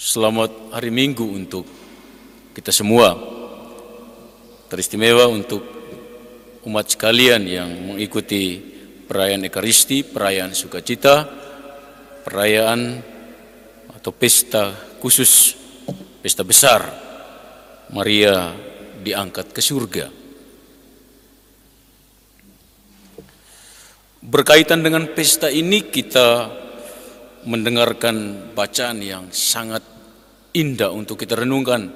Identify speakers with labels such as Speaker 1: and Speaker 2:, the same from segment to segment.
Speaker 1: Selamat hari Minggu untuk kita semua. Teristimewa untuk umat sekalian yang mengikuti perayaan Ekaristi, perayaan sukacita, perayaan atau pesta khusus, pesta besar Maria diangkat ke surga. Berkaitan dengan pesta ini kita mendengarkan bacaan yang sangat indah untuk kita renungkan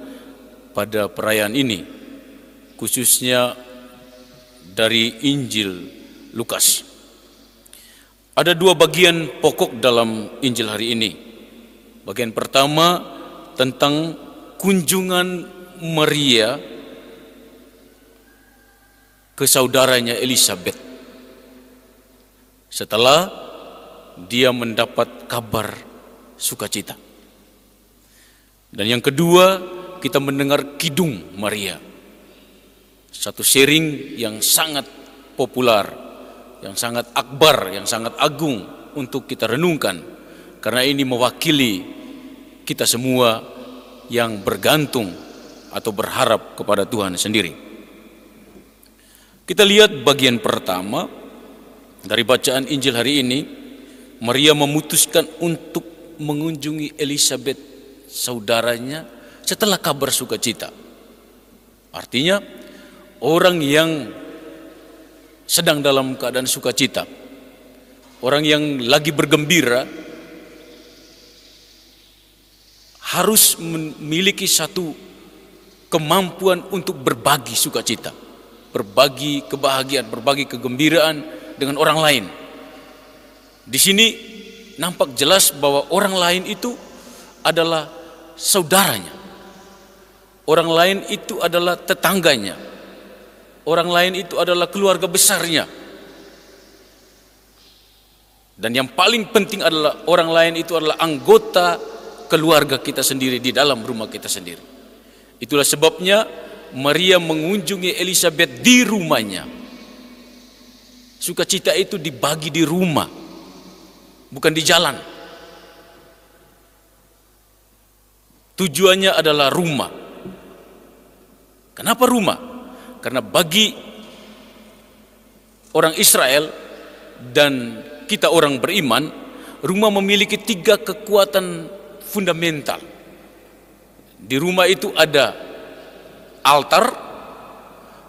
Speaker 1: pada perayaan ini, khususnya dari Injil Lukas. Ada dua bagian pokok dalam Injil hari ini. Bagian pertama tentang kunjungan Maria ke saudaranya Elizabeth setelah dia mendapat kabar sukacita. Dan yang kedua, kita mendengar Kidung Maria, satu sharing yang sangat populer, yang sangat akbar, yang sangat agung untuk kita renungkan, karena ini mewakili kita semua yang bergantung atau berharap kepada Tuhan sendiri. Kita lihat bagian pertama dari bacaan Injil hari ini. Maria memutuskan untuk mengunjungi Elizabeth, saudaranya, setelah kabar sukacita. Artinya orang yang sedang dalam keadaan sukacita, orang yang lagi bergembira, harus memiliki satu kemampuan untuk berbagi sukacita, berbagi kebahagiaan, berbagi kegembiraan dengan orang lain. Di sini nampak jelas bahwa orang lain itu adalah saudaranya. Orang lain itu adalah tetangganya. Orang lain itu adalah keluarga besarnya. Dan yang paling penting adalah orang lain itu adalah anggota keluarga kita sendiri di dalam rumah kita sendiri. Itulah sebabnya Maria mengunjungi Elizabeth di rumahnya. Sukacita itu dibagi di rumah, bukan di jalan. Tujuannya adalah rumah. Kenapa rumah? Karena bagi orang Israel dan kita orang beriman, rumah memiliki 3 kekuatan fundamental. Di rumah itu ada altar,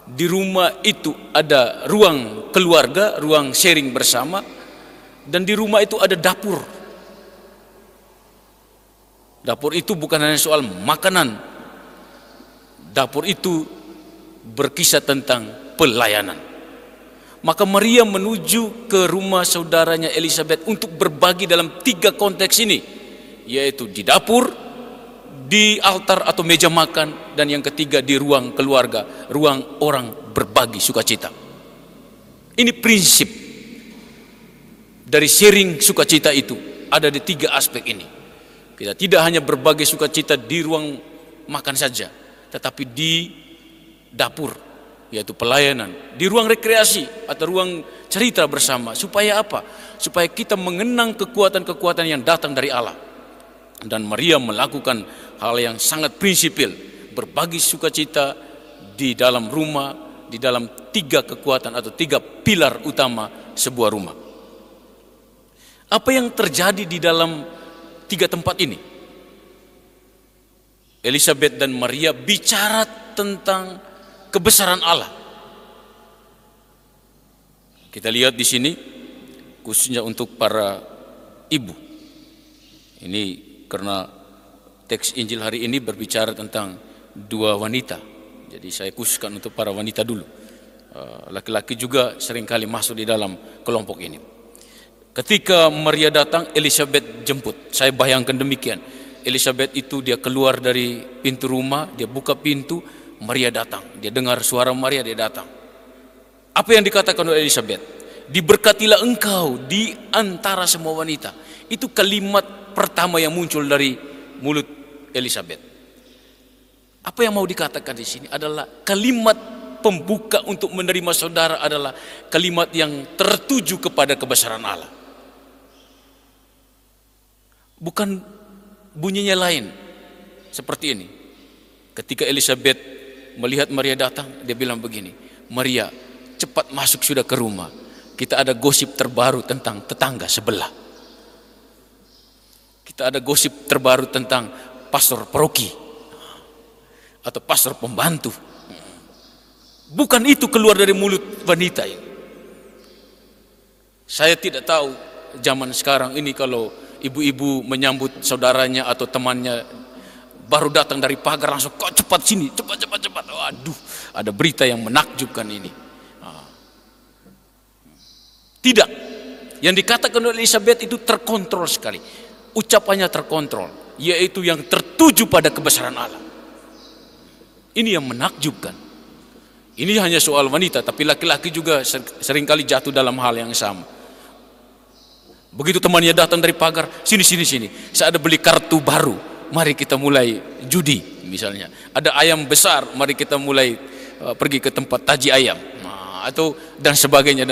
Speaker 1: di rumah itu ada ruang keluarga, ruang sharing bersama, dan di rumah itu ada dapur. Dapur itu bukan hanya soal makanan. Dapur itu berkisah tentang pelayanan. Maka Maria menuju ke rumah saudaranya Elizabeth untuk berbagi dalam 3 konteks ini, yaitu di dapur, di altar atau meja makan, dan yang ketiga di ruang keluarga, ruang orang berbagi sukacita. Ini prinsip dari sharing sukacita itu ada di 3 aspek ini. Kita tidak hanya berbagi sukacita di ruang makan saja, tetapi di dapur, yaitu pelayanan, di ruang rekreasi atau ruang cerita bersama. Supaya apa? Supaya kita mengenang kekuatan-kekuatan yang datang dari Allah. Dan Maria melakukan hal yang sangat prinsipil, berbagi sukacita di dalam rumah, di dalam 3 kekuatan atau 3 pilar utama sebuah rumah. Apa yang terjadi di dalam 3 tempat ini? Elizabeth dan Maria bicara tentang kebesaran Allah. Kita lihat di sini, khususnya untuk para ibu. Ini karena teks Injil hari ini berbicara tentang 2 wanita. Jadi saya khususkan untuk para wanita dulu. Laki-laki juga seringkali masuk di dalam kelompok ini. Ketika Maria datang, Elizabeth jemput. Saya bayangkan demikian. Elizabeth itu dia keluar dari pintu rumah, dia buka pintu, Maria datang. Dia dengar suara Maria, dia datang. Apa yang dikatakan oleh Elizabeth? Diberkatilah engkau di antara semua wanita. Itu kalimat pertama yang muncul dari mulut Elizabeth. Apa yang mau dikatakan di sini adalah kalimat pembuka untuk menerima saudara, adalah kalimat yang tertuju kepada kebesaran Allah. Bukan bunyinya lain. seperti ini. Ketika Elizabeth melihat Maria datang, dia bilang begini, Maria, cepat masuk sudah ke rumah. Kita ada gosip terbaru tentang tetangga sebelah. Kita ada gosip terbaru tentang pastor paroki atau pastor pembantu. Bukan itu keluar dari mulut wanita ini. Saya tidak tahu zaman sekarang ini kalau ibu-ibu menyambut saudaranya atau temannya baru datang dari pagar langsung, kok cepat sini, cepat. Waduh, ada berita yang menakjubkan ini. Tidak. Yang dikatakan oleh Elizabeth itu terkontrol sekali. Ucapannya terkontrol, yaitu yang tertuju pada kebesaran Allah. Ini yang menakjubkan. Ini hanya soal wanita, tapi laki-laki juga seringkali jatuh dalam hal yang sama. Begitu temannya datang dari pagar, sini. Saya ada beli kartu baru, mari kita mulai judi misalnya. Ada ayam besar, mari kita mulai pergi ke tempat taji ayam. Atau dan sebagainya.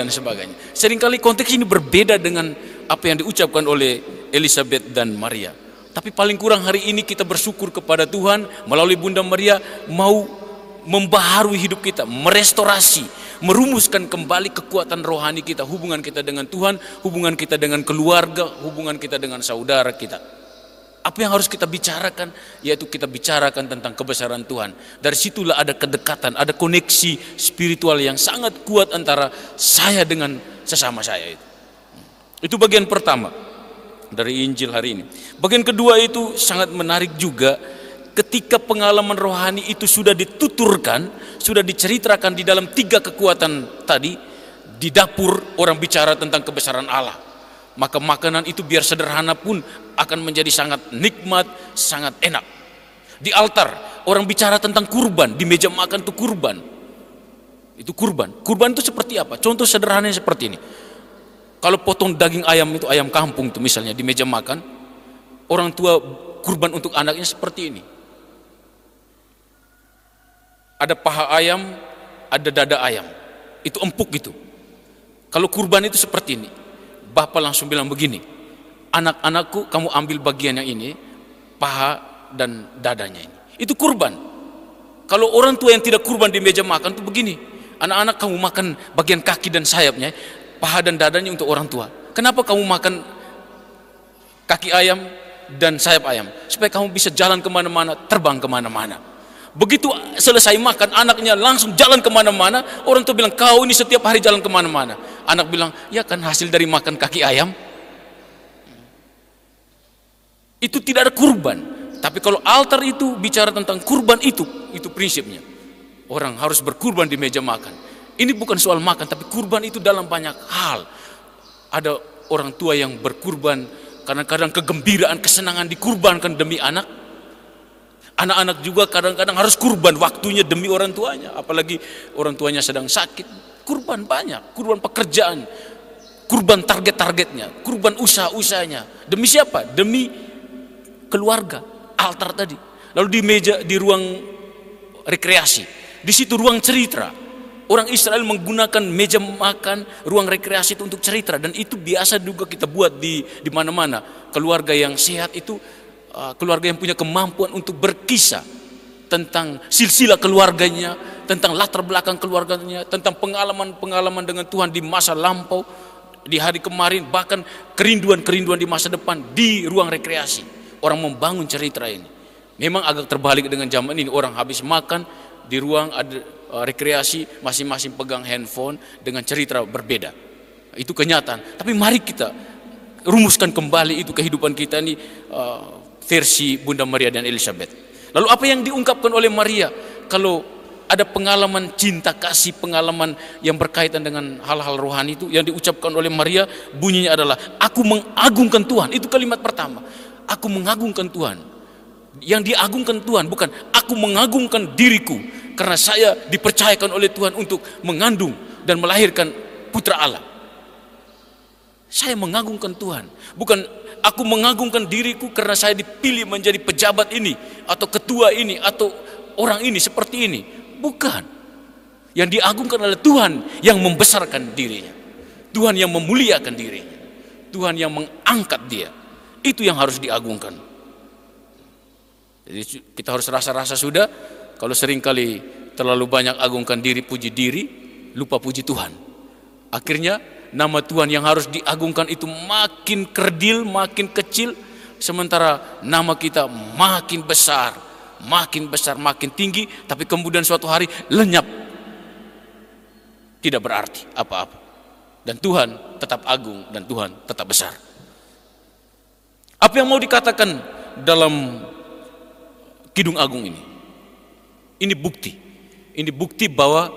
Speaker 1: Seringkali konteks ini berbeda dengan apa yang diucapkan oleh Elizabeth dan Maria. Tapi paling kurang hari ini kita bersyukur kepada Tuhan melalui Bunda Maria mau membaharui hidup kita, merestorasi, merumuskan kembali kekuatan rohani kita, hubungan kita dengan Tuhan, hubungan kita dengan keluarga, hubungan kita dengan saudara kita. Apa yang harus kita bicarakan? Yaitu kita bicarakan tentang kebesaran Tuhan. Dari situlah ada kedekatan, ada koneksi spiritual yang sangat kuat antara saya dengan sesama saya itu. Itu bagian pertama dari Injil hari ini. Bagian kedua itu sangat menarik juga. Ketika pengalaman rohani itu sudah dituturkan, sudah diceritakan di dalam 3 kekuatan tadi, di dapur orang bicara tentang kebesaran Allah. Maka makanan itu biar sederhana pun akan menjadi sangat nikmat, sangat enak. Di altar orang bicara tentang kurban, di meja makan itu kurban. Itu kurban. Kurban itu seperti apa? Contoh sederhananya seperti ini. Kalau potong daging ayam itu ayam kampung itu misalnya di meja makan, orang tua kurban untuk anaknya seperti ini. Ada paha ayam, ada dada ayam. Itu empuk gitu. Kalau kurban itu seperti ini. Bapak langsung bilang begini, anak-anakku kamu ambil bagian yang ini, paha dan dadanya ini. Itu kurban. Kalau orang tua yang tidak kurban di meja makan itu begini, anak-anak kamu makan bagian kaki dan sayapnya, paha dan dadanya untuk orang tua. Kenapa kamu makan kaki ayam dan sayap ayam? Supaya kamu bisa jalan kemana-mana, terbang kemana-mana. Begitu selesai makan, anaknya langsung jalan kemana-mana. Orang tua bilang, kau ini setiap hari jalan kemana-mana. Anak bilang, ya kan hasil dari makan kaki ayam. Itu tidak ada kurban. Tapi kalau altar itu bicara tentang kurban itu prinsipnya. Orang harus berkurban di meja makan. Ini bukan soal makan, tapi kurban itu dalam banyak hal. Ada orang tua yang berkurban, kadang-kadang kegembiraan, kesenangan dikurbankan demi anak. Anak-anak juga kadang-kadang harus kurban waktunya demi orang tuanya. Apalagi orang tuanya sedang sakit. Kurban banyak, kurban pekerjaan, kurban target-targetnya, kurban usaha-usahanya. Demi siapa? Demi keluarga, altar tadi. Lalu di meja, di ruang rekreasi, di situ ruang cerita. Orang Israel menggunakan meja makan, ruang rekreasi itu untuk cerita. Dan itu biasa juga kita buat di mana-mana. Keluarga yang sehat itu keluarga yang punya kemampuan untuk berkisah tentang silsilah keluarganya, tentang latar belakang keluarganya, tentang pengalaman-pengalaman dengan Tuhan di masa lampau, di hari kemarin, bahkan kerinduan-kerinduan di masa depan di ruang rekreasi. Orang membangun cerita ini. Memang agak terbalik dengan zaman ini, orang habis makan di ruang ada rekreasi, masing-masing pegang handphone dengan cerita berbeda. Itu kenyataan. Tapi mari kita rumuskan kembali itu kehidupan kita ini versi Bunda Maria dan Elizabeth. Lalu apa yang diungkapkan oleh Maria? Kalau ada pengalaman cinta kasih, pengalaman yang berkaitan dengan hal-hal rohani itu yang diucapkan oleh Maria, bunyinya adalah aku mengagungkan Tuhan. Itu kalimat pertama. Aku mengagungkan Tuhan. Yang diagungkan Tuhan bukan aku mengagungkan diriku karena saya dipercayakan oleh Tuhan untuk mengandung dan melahirkan putra Allah. Saya mengagungkan Tuhan, bukan aku mengagungkan diriku karena saya dipilih menjadi pejabat ini atau ketua ini atau orang ini seperti ini. Bukan. Yang diagungkan adalah Tuhan yang membesarkan dirinya. Tuhan yang memuliakan dirinya. Tuhan yang mengangkat dia. Itu yang harus diagungkan. Jadi kita harus rasa-rasa sudah, kalau seringkali terlalu banyak agungkan diri, puji diri, lupa puji Tuhan. Akhirnya nama Tuhan yang harus diagungkan itu makin kerdil, makin kecil, sementara nama kita makin besar, makin tinggi, tapi kemudian suatu hari lenyap, tidak berarti apa-apa. Dan Tuhan tetap agung dan Tuhan tetap besar. Apa yang mau dikatakan dalam Kidung Agung ini? Ini bukti bahwa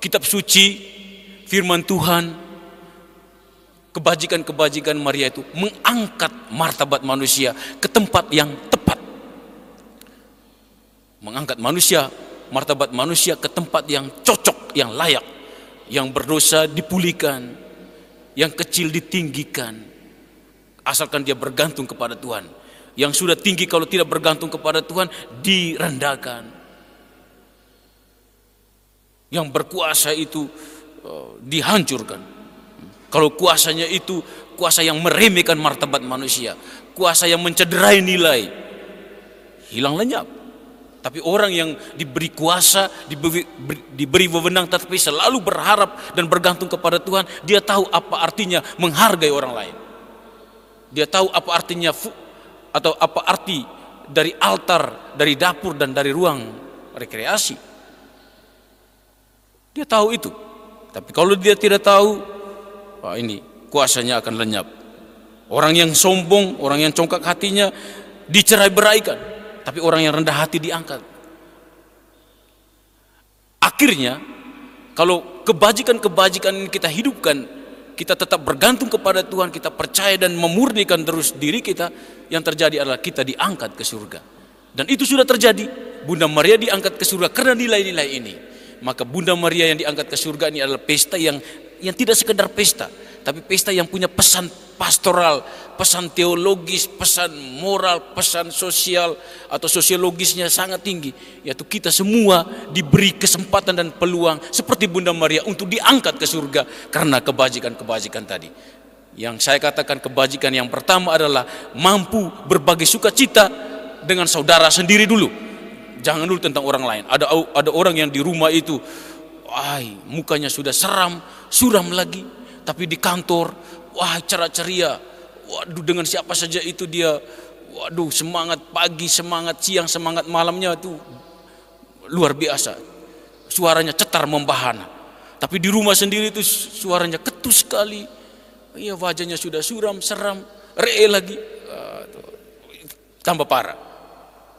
Speaker 1: kitab suci, firman Tuhan, kebajikan-kebajikan Maria itu mengangkat martabat manusia ke tempat yang tepat. Mengangkat manusia, martabat manusia ke tempat yang cocok, yang layak. Yang berdosa dipulihkan, yang kecil ditinggikan, asalkan dia bergantung kepada Tuhan. Yang sudah tinggi kalau tidak bergantung kepada Tuhan direndahkan. Yang berkuasa itu dihancurkan. Kalau kuasanya itu kuasa yang meremehkan martabat manusia, kuasa yang mencederai nilai, hilang lenyap. Tapi orang yang diberi kuasa, diberi wewenang, tetapi selalu berharap dan bergantung kepada Tuhan, dia tahu apa artinya menghargai orang lain. Dia tahu apa artinya atau apa arti dari altar, dari dapur dan dari ruang rekreasi. Dia tahu itu. Tapi kalau dia tidak tahu, ini kuasanya akan lenyap. Orang yang sombong, orang yang congkak hatinya dicerai-beraikan. Tapi orang yang rendah hati diangkat. Akhirnya, kalau kebajikan-kebajikan ini kita hidupkan, kita tetap bergantung kepada Tuhan, kita percaya dan memurnikan terus diri kita, yang terjadi adalah kita diangkat ke surga. Dan itu sudah terjadi. Bunda Maria diangkat ke surga karena nilai-nilai ini. Maka Bunda Maria yang diangkat ke surga ini adalah pesta yang tidak sekedar pesta, tapi pesta yang punya pesan pastoral, pesan teologis, pesan moral, pesan sosial atau sosiologisnya sangat tinggi, yaitu kita semua diberi kesempatan dan peluang seperti Bunda Maria untuk diangkat ke surga karena kebajikan-kebajikan tadi. Yang saya katakan kebajikan yang pertama adalah mampu berbagi sukacita dengan saudara sendiri dulu. Jangan dulu tentang orang lain. Ada orang yang di rumah itu, mukanya sudah suram lagi, tapi di kantor, ceria, dengan siapa saja itu dia, semangat pagi, semangat siang, semangat malamnya itu luar biasa. Suaranya cetar membahana. Tapi di rumah sendiri itu suaranya ketus sekali. Iya, wajahnya sudah suram, seram, lagi, tambah parah.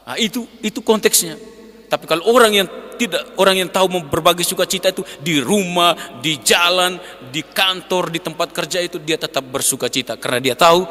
Speaker 1: Nah, itu konteksnya. Tapi kalau orang yang tahu berbagi sukacita itu di rumah, di jalan, di kantor, di tempat kerja itu dia tetap bersukacita karena dia tahu